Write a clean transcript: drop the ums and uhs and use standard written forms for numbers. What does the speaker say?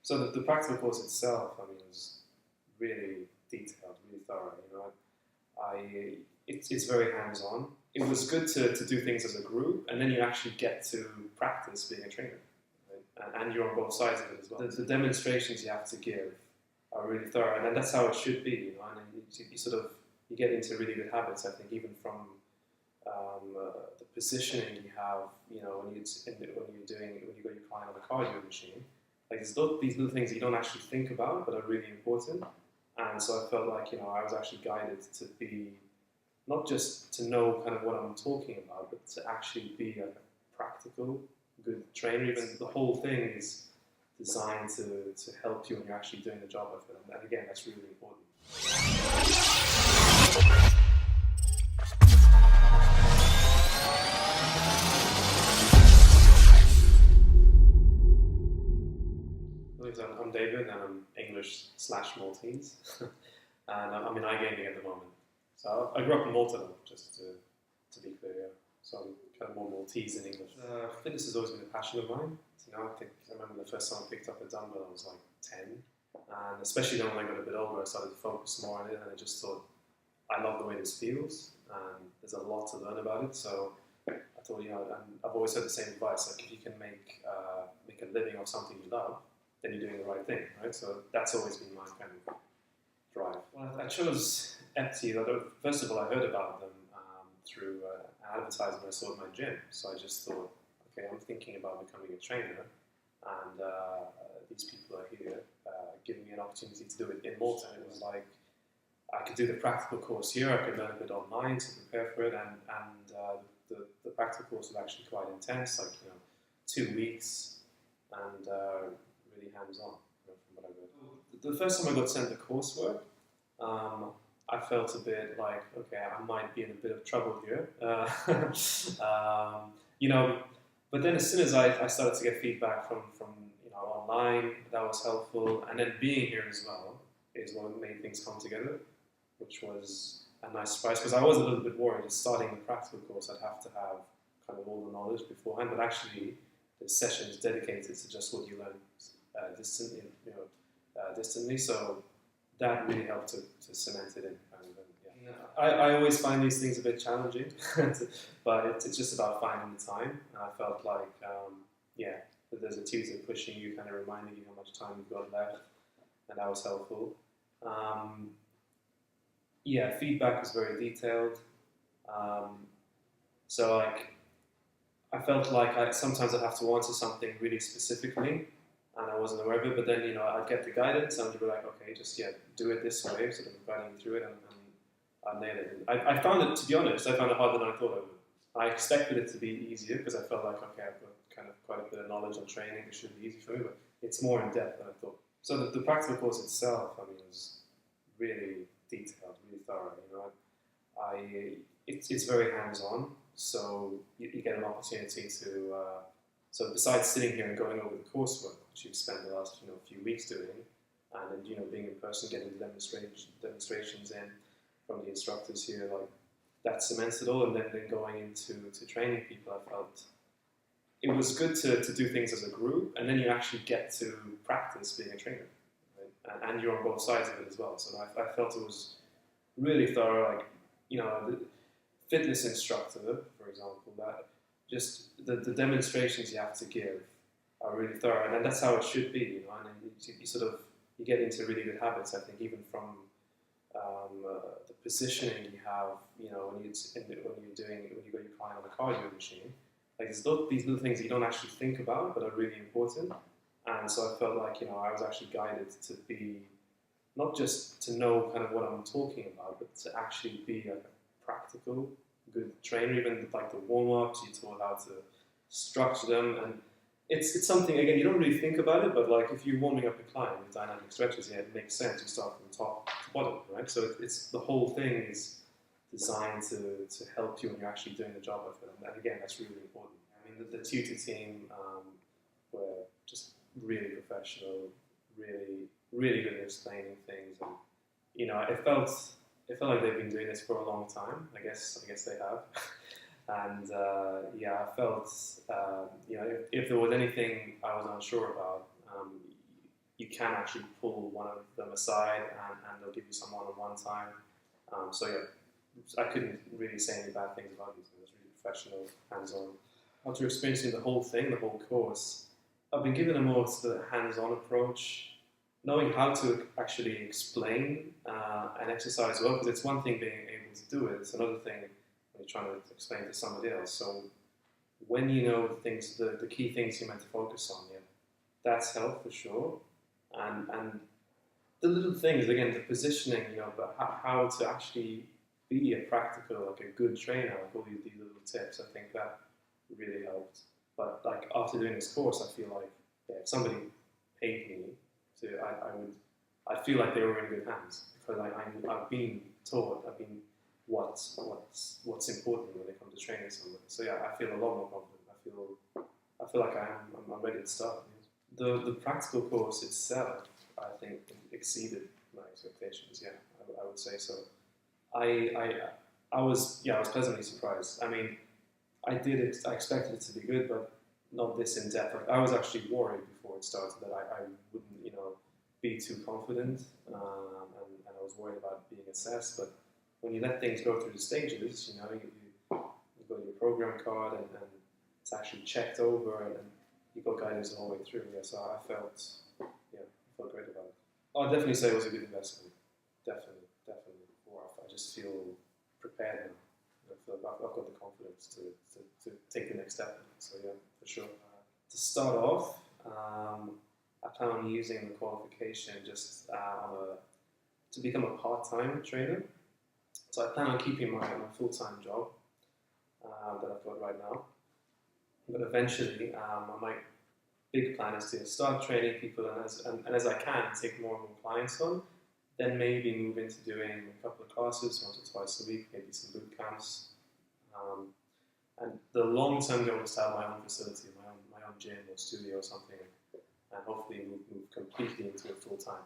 So the practical course itself, I mean, was really detailed, really thorough. It's very hands-on. It was good to do things as a group, and then you actually get to practice being a trainer, right? And you're on both sides of it as well. The demonstrations you have to give are really thorough, and that's how it should be. And you sort of you get into really good habits. I think even from the positioning you have, when you got your client on a cardio machine, like these little things you don't actually think about, but are really important. And so I felt like I was actually guided to be not just to know kind of what I'm talking about, but to actually be like a practical, good trainer. Even the whole thing is designed to help you when you're actually doing the job of it. And again, that's really important. I'm David, and I'm English/Maltese, and I'm in iGaming at the moment. So I grew up in Malta, though, just to be clear. Yeah. So I'm kind of more Maltese in English. Fitness has always been a passion of mine. I remember the first time I picked up a dumbbell, I was like 10, and especially then when I got a bit older, I started to focus more on it, and I just thought, I love the way this feels, and there's a lot to learn about it. So I thought, and I've always heard the same advice, like if you can make a living of something you love, then you're doing the right thing, right? So that's always been my kind of drive. Well, I chose Etsy. First of all, I heard about them through an advertisement I saw at my gym. So I just thought, okay, I'm thinking about becoming a trainer, and these people are here giving me an opportunity to do it in Malta. And it was like, I could do the practical course here, I could learn a bit online to prepare for it, and the practical course was actually quite intense, like 2 weeks, and really hands-on from what I read. The first time I got sent the coursework, I felt a bit like, okay, I might be in a bit of trouble here, but then as soon as I started to get feedback from online, that was helpful, and then being here as well is what made things come together, which was a nice surprise, because I was a little bit worried that starting the practical course I'd have to have kind of all the knowledge beforehand, but actually the session is dedicated to just what you learn distantly, so that really helped to cement it in. I always find these things a bit challenging, but it's just about finding the time, and I felt like, that there's a tutor pushing you, kind of reminding you how much time you've got left, and that was helpful. Feedback was very detailed, so I felt like sometimes I'd have to answer something really specifically, and I wasn't aware of it, but then I'd get the guidance, and they'd be like, okay, just do it this way, sort of guiding you through it, and I nailed it. I found it, to be honest, I found it harder than I thought I would. I expected it to be easier, because I felt like, okay, I've got kind of quite a bit of knowledge on training, it should be easy for me, but it's more in depth than I thought. So the practical course itself, I mean, was really detailed, really thorough. It's very hands-on, so you get an opportunity to. So besides sitting here and going over the coursework, which you've spent the last few weeks doing, and then being in person, getting the demonstrations in from the instructors here, like that cements it all. And then going into training people, I felt it was good to do things as a group, and then you actually get to practice being a trainer, right? And you're on both sides of it as well. So I felt it was really thorough. Like the fitness instructor, for example, that just the demonstrations you have to give are really thorough, and that's how it should be. And you get into really good habits. I think even from the positioning you have, when you got your client on a cardio machine, like these little things you don't actually think about, but are really important. And so I felt like I was actually guided to be not just to know kind of what I'm talking about, but to actually be like a practical, good trainer. Even like the warm-ups, you taught how to structure them, and it's something, again, you don't really think about it, but like if you're warming up a client with dynamic stretches, it makes sense. You start from top to bottom, right? So it's the whole thing is designed to help you when you're actually doing the job of it, and again, that's really important. I mean, the tutor team were just really professional, really good at explaining things, and it felt like they've been doing this for a long time. I guess they have. And I felt if there was anything I was unsure about, you can actually pull one of them aside and they'll give you some one-on-one time. So yeah, I couldn't really say any bad things about these. It was really professional, hands-on. After experiencing the whole thing, the whole course, I've been given a more sort of hands-on approach, knowing how to actually explain an exercise well, because it's one thing being able to do it, it's another thing when you're trying to explain to somebody else. So when you know the things, the key things you're meant to focus on, yeah, that's helped for sure. And the little things, again, the positioning, but how to actually be a practical, like a good trainer, like all these little tips, I think that really helped. But like after doing this course, I feel like if somebody paid me to, I feel like they were in good hands, because I've been taught, what's important when it comes to training somebody. So yeah, I feel a lot more confident. I feel like I'm ready to start. The practical course itself, I think, exceeded my expectations. Yeah, I would say so. I was pleasantly surprised. I mean, I expected it to be good, but not this in depth. Like, I was actually worried before it started that I wouldn't, be too confident, and I was worried about being assessed. But when you let things go through the stages, you got your program card, and it's actually checked over, and you got guidance the whole way through. Yeah, so I felt great about it. I'd definitely say it was a good investment. Definitely. I just feel prepared now. I feel like I've got the confidence to take the next step. So yeah, for sure. To start off, I plan on using the qualification just to become a part-time trainer. So I plan on keeping my full-time job that I've got right now. But eventually, my big plan is to start training people, and as I can, take more and more clients on. Then maybe move into doing a couple of classes once or twice a week, maybe some boot camps. And the long-term goal is to have my own facility, my own gym or studio or something, and hopefully move completely into it full-time.